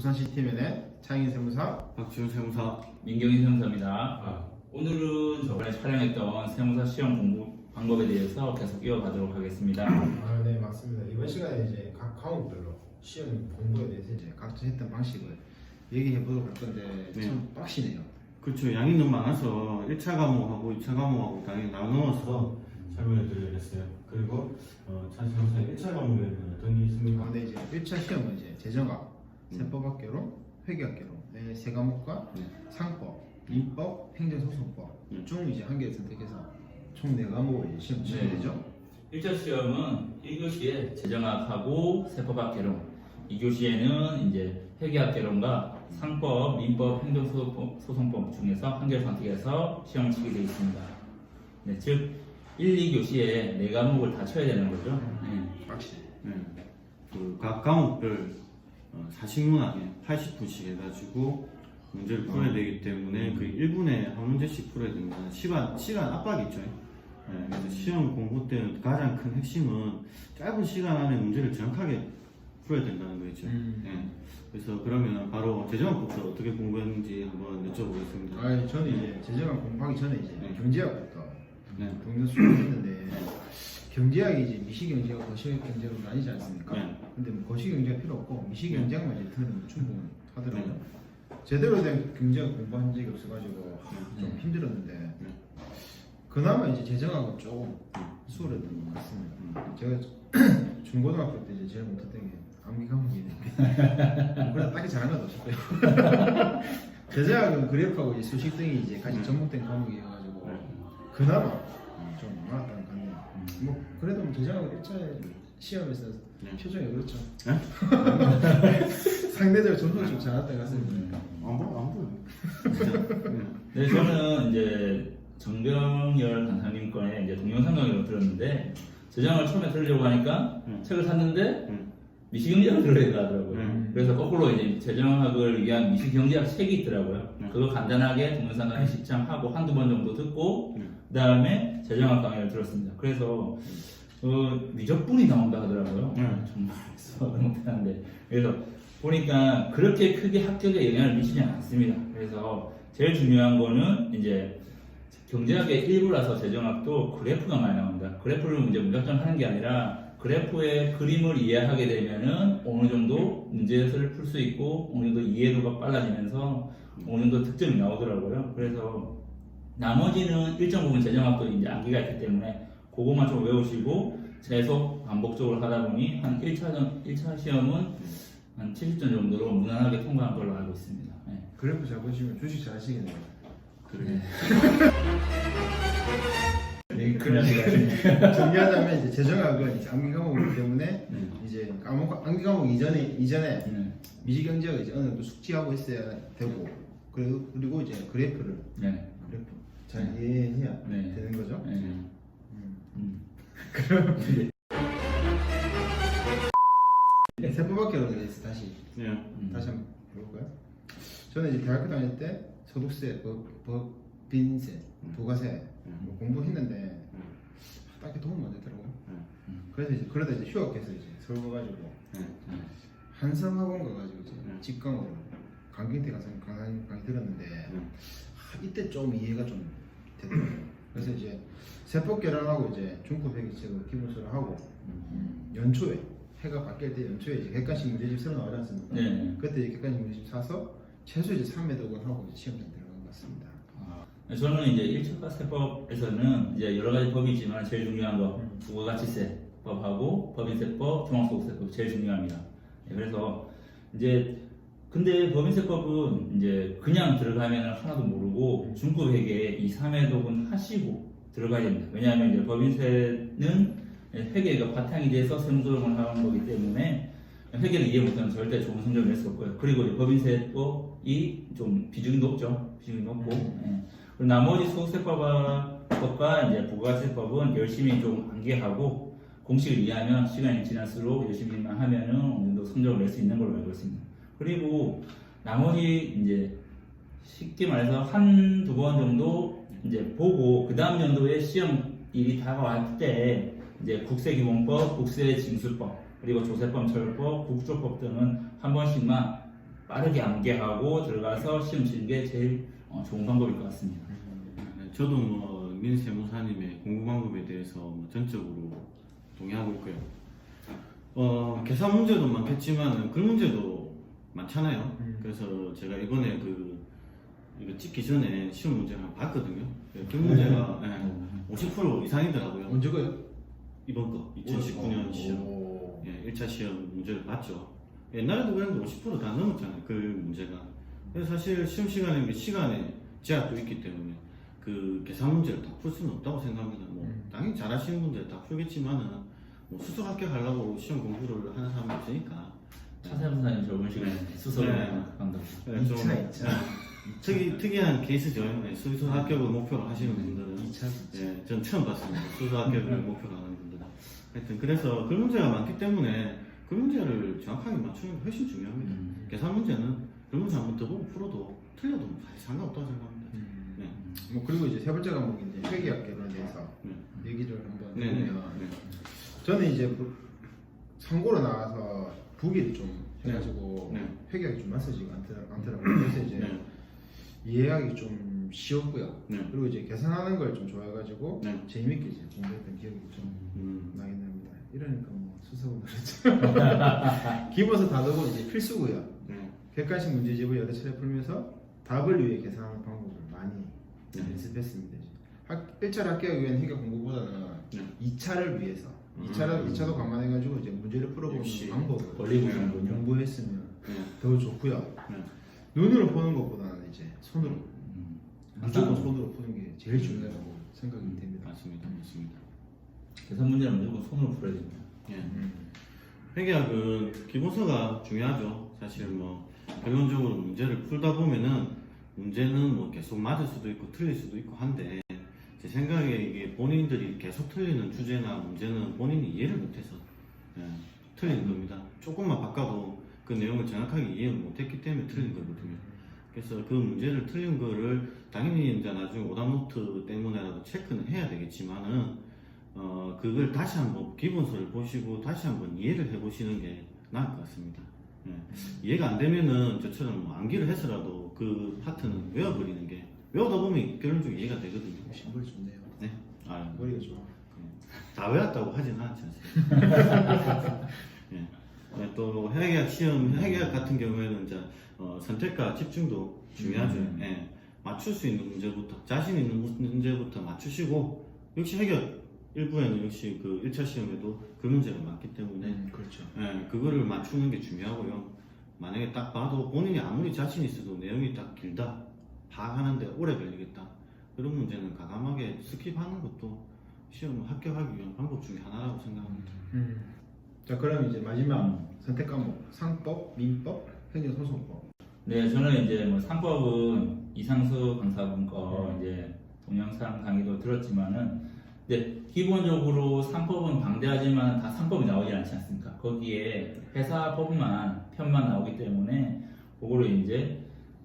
부산시티면의 창인 세무사 박지훈 세무사. 민경희 세무사입니다. 오늘은 저번에 촬영했던 세무사 시험 공부 방법에 대해서 계속 이어가도록 하겠습니다. 네, 맞습니다. 이번 시간에 이제 각 과목별로 시험 공부에 대해서 이제 각자 했던 방식을 얘기해 보도록 할 건데 네. 참 빡시네요. 그렇죠. 양이 너무 많아서 1차 과목하고 2차 과목하고 당연히 나누어서 설명해 드리겠어요. 그리고 찬 세무사의 1차 과목에는 어떤 게 있습니까? 근데 이제 1차 시험은 이제 재정학, 세법학개론, 회계학개론 네, 세 과목과 상법, 민법, 행정소송법 중 이제 한 개를 선택해서 총 4과목을 이제 시험 치게 네. 되죠. 1차 시험은 1교시에 재정학하고 세법학개론, 2교시에는 이제 회계학개론과 상법, 민법, 행정소송법 중에서 한 개를 선택해서 시험을 치게 되어 있습니다. 네, 즉 1, 2교시에 4과목을 다 쳐야 되는 거죠. 네. 빡시. 네. 각 과목별 40문항에 80분씩 해가지고 문제를 풀어야 되기 때문에 그 1분에 한 문제씩 풀어야 됩니다. 시간 압박이 있죠. 네, 그래서 시험 공부 때는 가장 큰 핵심은 짧은 시간 안에 문제를 정확하게 풀어야 된다는 거죠. 네. 그래서 그러면 바로 재정학부터 어떻게 공부했는지 한번 여쭤보겠습니다. 저는 이제 재정학 공부하기 전에 이제 네. 경제학부터 네. 동료 수업을 했는데 경제학이 이제 미시경제와 거시경제로 나뉘지 않습니까? 네. 근데 뭐 거시경제가 필요 없고 미시경제학만 이제 들으면 충분하더라고요. 제대로 된 경제학 공부한 적이 없어가지고 좀 힘들었는데 그나마 이제 재정학은 조금 수월했던 것 같습니다. 제가 중고등학교 때 이제 제일 못했던 게 암기 과목이네. 그래서 딱히 잘한 건 없었고요. 재정학은 그래프하고 이제 수식 등이 이제 같이 접목된 과목이어가지고 그나마 좀 많았다는 것 같네요. 뭐 그래도 뭐 재정학은 1차 시험에서 표정이 그렇죠. 상대적으로 점수가 좀 잘났던 것 같습니다. 안 보여. 네, 저는 이제 정병열 강사님 거에 이제 동영상 강의로 들었는데 재정을 처음에 들으려고 하니까 책을 샀는데 미시경제학을 들어야 되더라고요. 그래서 거꾸로 이제 재정학을 위한 미시경제학 책이 있더라고요. 그거 간단하게 동영상 강의 시청하고 한두 번 정도 듣고 그 다음에 재정학 강의를 들었습니다. 그래서 미적분이 나온다 하더라고요. 정말 수학을 못하는데 그래서 보니까 그렇게 크게 합격에 영향을 미치지 않습니다. 그래서 제일 중요한 거는 이제 경제학의 일부라서 재정학도 그래프가 많이 나온다. 그래프를 이제 무작정 하는 게 아니라 그래프의 그림을 이해하게 되면은 어느 정도 문제를 풀 수 있고 어느 정도 이해도가 빨라지면서 어느 정도 득점이 나오더라고요. 그래서 나머지는 일정 부분 재정학도 이제 암기가 있기 때문에 그것만 좀 외우시고 계속 반복적으로 하다 보니 한 1차 시험은 한 70점 정도로 무난하게 통과한 걸로 알고 있습니다. 네. 그래프 잘 보시면 주식 잘 하시겠네요. 그래. 네, 정리하자면 이제 재정학은 이제 암기 과목이기 때문에 이제 암기 과목 이전에 미시경제학을 이제 어느 정도 숙지하고 있어야 되고 그리고 이제 그래프 잘 이해해야 되는 거죠. 그럼 세법학개론에 대해서 다시 한번 볼까요? 저는 이제 대학교 다닐 때 소득세, 법인세, 부가세 뭐 공부했는데 딱히 도움 안 되더라고요. 그래서 이제 그러다 이제 휴학해서 이제 서울 가가지고 한성학원 가가지고 이제 직강으로 강경태 강사님 강의 들었는데 이때 좀 이해가 좀 되더라고요. 그래서 이제 세법개론하고 이제 중급 회계책을 기본서를 하고 연초에 해가 바뀔 때 연초에 이제 객관식 문제집 새로 나오지 않습니까? 그때 이제 객관식 문제집 사서 최소 이제 3회독을 하고 이제 시험장 들어간 것 같습니다. 저는 이제 1차 세법에서는 이제 여러 가지 법이 있지만 제일 중요한 거 부가가치세법하고 법인세법, 종합소득세법 제일 중요합니다. 그래서 이제 근데 법인세법은 이제 그냥 들어가면 하나도 모르고 중급 회계에 2, 3회독은 하시고 들어가야 됩니다. 왜냐하면 이제 법인세는 회계가 바탕이 돼서 세무조정을 하는 거기 때문에 회계를 이해 못하면 절대 좋은 성적을 낼 수 없고요. 그리고 이제 법인세법이 좀 비중이 높죠. 비중이 높고. 그리고 나머지 소득세법과 이제 부가세법은 열심히 좀 암기하고 공식을 이해하면 시간이 지날수록 열심히만 하면은 어느 정도 성적을 낼 수 있는 걸로 알고 있습니다. 그리고 나머지 이제 쉽게 말해서 한두 번 정도 이제 보고 그 다음 연도에 시험일이 다가왔을 때 이제 국세기본법, 국세징수법, 그리고 조세법, 처벌법, 국조법 등은 한 번씩만 빠르게 암기하고 들어가서 시험 치는 게 제일 좋은 방법일 것 같습니다. 저도 뭐 민세무사님의 공부 방법에 대해서 뭐 전적으로 동의하고 있고요. 계산 문제도 많겠지만 글 문제도 많잖아요. 그래서 제가 이번에 이거 찍기 전에 시험 문제를 한번 봤거든요. 글 문제가 50% 이상이더라고요. 언제가요? 이번 거 2019년 시험. 오. 1차 시험 문제를 봤죠. 옛날에도 그랬는데 50%다 넘었잖아요. 그 문제가. 그래서 사실 시험 시간에 제약도 있기 때문에 그 계산 문제를 다 풀 수는 없다고 생각합니다. 뭐 당연히 잘하시는 분들 다 풀겠지만은 뭐 수석 합격하려고 시험 공부를 하는 사람이 없으니까. 차세무사님 저번 시간에 수석을 한다고. 네, 좀 2차. 특이한 케이스죠. 수석 합격을 목표로 하시는 분들은 2차. 전 처음 봤습니다. 수석 합격을 목표로 하는 분들은. 하여튼 그래서 글 문제가 많기 때문에 글 문제를 정확하게 맞추는 게 훨씬 중요합니다. 계산 문제는 글 문제 한번 더 보고 풀어도 틀려도 상관없다고 생각합니다. 네. 뭐 그리고 이제 세 번째 과목이 이제 회계학 개론에 대해서 얘기를 한번 해보면 저는 이제 참고로 나와서 북이 좀 해가지고 회계학이 좀 낯설지가 않더라고요. 그래서 이제 이해하기 좀 쉬웠고요. 그리고 이제 계산하는 걸 좀 좋아해가지고 재밌게 이제 공부했던 기억이 좀 나긴 합니다. 이러니까 뭐 수석은 그렇죠. 기본서 다르고 이제 필수고요. 객관식 문제집을 여러 차례 풀면서 답을 위해 계산하는 방법을 많이 연습했습니다. 1차를 합격하기 위한 회계 공부보다는 2차를 위해서 2차도 감안해가지고 이제 문제를 풀어보는 방법을 권리구성군요. 공부했으면 더 좋고요. 눈으로 보는 것보다는 이제 손으로 무조건 손으로 푸는 게 제일 중요하다고 생각이 됩니다. 맞습니다. 계산 문제는 무조건 손으로 풀어야 됩니다. 회계학은 기본서가 중요하죠. 사실 뭐 결론적으로 문제를 풀다 보면은 문제는 뭐 계속 맞을 수도 있고 틀릴 수도 있고 한데 제 생각에 이게 본인들이 계속 틀리는 주제나 문제는 본인이 이해를 못해서 틀리는 겁니다. 조금만 바꿔도 그 내용을 정확하게 이해를 못했기 때문에 틀린 거거든요. 그래서 그 문제를 틀린 거를 당연히 이제 나중에 오답노트 때문에라도 체크는 해야 되겠지만은 그걸 다시 한번 기본서를 보시고 다시 한번 이해를 해보시는 게 나을 것 같습니다. 이해가 안 되면은 저처럼 뭐 암기를 해서라도 그 파트는 외워버리는 게 외우다 보면 결론적으로 이해가 되거든요. 머리 좋네요. 네. 머리가 좋아. 다 외웠다고 하진 않지 않습니까? 또 회계학 시험, 회계학 같은 경우에는 이제 선택과 집중도 중요하죠. 맞출 수 있는 문제부터, 자신 있는 문제부터 맞추시고, 역시 회계학 일부에는 역시 그 1차 시험에도 그 문제가 많기 때문에, 그렇죠. 그거를 맞추는 게 중요하고요. 만약에 딱 봐도 본인이 아무리 자신 있어도 내용이 딱 길다, 파악하는데 오래 걸리겠다. 그런 문제는 과감하게 스킵하는 것도 시험 합격하기 위한 방법 중에 하나라고 생각합니다. 자, 그럼 이제 마지막 선택 과목 상법, 민법, 행정소송법. 네, 저는 이제 뭐 상법은 이상수 강사분 거 이제 동영상 강의도 들었지만은 이제 기본적으로 상법은 방대하지만 다 상법이 나오지 않지 않습니까? 거기에 회사법만 편만 나오기 때문에 그거를 이제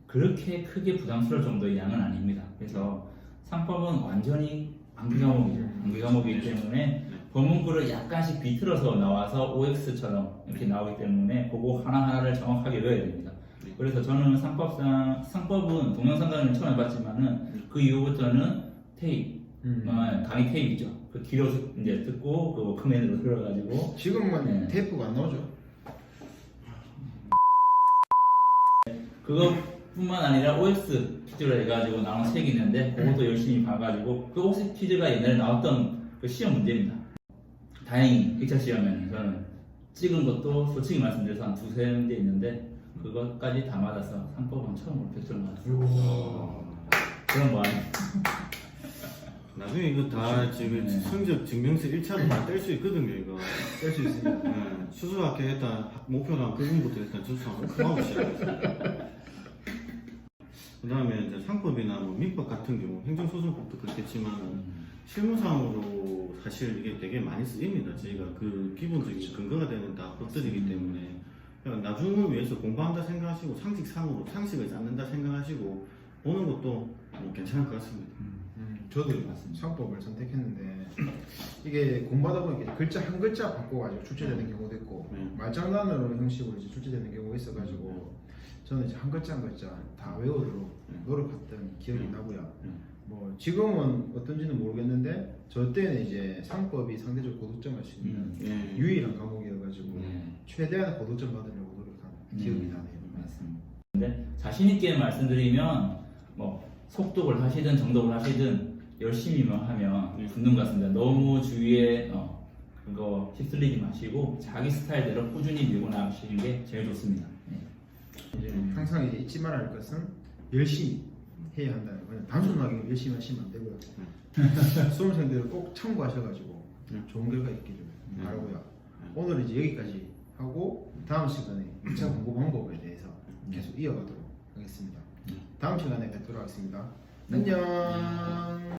그렇게 크게 부담스러울 정도의 양은 아닙니다. 그래서 상법은 완전히 암기 과목이죠. 암기 과목이기 때문에 법문구를 약간씩 비틀어서 나와서 OX처럼 이렇게 나오기 때문에 그거 하나하나를 정확하게 외워야 됩니다. 그래서 저는 상법은 동영상 강의를 처음 해봤지만은 그 이후부터는 테이프, 강의 테이프 있죠. 그 뒤로 이제 듣고 그 워크맨으로 들어가지고 지금은 테이프가 안 나오죠. 그것뿐만 아니라 OX 퀴즈를 해가지고 나온 책이 있는데 그것도 열심히 봐가지고 그 OX 퀴즈가 옛날에 나왔던 그 시험 문제입니다. 다행히 1차 시험에는 저는 찍은 것도 솔직히 말씀드려서 한 두세 문제 있는데 그것까지 다 맞아서 상법은 처음으로 100점 맞았어요. 그런 거 아니에요. 나중에 이거 다 지금 성적 증명서 1차로 다 뗄 수 있거든요, 이거. 뗄 수 있습니다. 수술 합격했다 목표랑 그분부터 일단 접수하고 시작했어요. 그 다음에 이제 상법이나 뭐 민법 같은 경우, 행정소송법도 그렇겠지만 실무상으로 사실 이게 되게 많이 쓰입니다. 저희가 그 기본적인 근거가 되는 다 법들이기 때문에 그냥 나중을 위해서 공부한다 생각하시고 상식상으로 상식을 쌓는다 생각하시고 보는 것도 뭐 괜찮을 것 같습니다. 저도 상법을 선택했는데 이게 공부하다 보니까 글자 한 글자 바꿔가지고 출제되는 경우도 있고 말장난으로 형식으로 이제 출제되는 경우가 있어가지고 저는 이제 한 글자 한 글자 다 외우도록 노력했던 기억이 나고요. 네. 뭐 지금은 어떤지는 모르겠는데 저 때는 이제 상법이 상대적으로 고득점할 수 있는 예. 유일한 과목이어가지고 네. 최대한 고득점 받으려고 노력한 기억이 나네요. 맞습니다. 근데 자신 있게 말씀드리면 뭐 속독을 하시든 정독을 하시든 열심히만 하면 붙는 것 같습니다. 너무 주위에 그거 휩쓸리지 마시고 자기 스타일대로 꾸준히 밀고 나가시는 게 제일 좋습니다. 네. 이제 항상 이제 잊지 말아야 할 것은 열심히 해야 한다는 거예요. 단순하게 열심히 하시면 안 되고요. 수험생들을 꼭 참고하셔가지고 좋은 결과 있기를 바라고요. 오늘 이제 여기까지 하고 다음 시간에 2차 공부 방법에 대해서 계속 이어가도록 하겠습니다. 다음 시간에 뵙도록 하겠습니다. 안녕.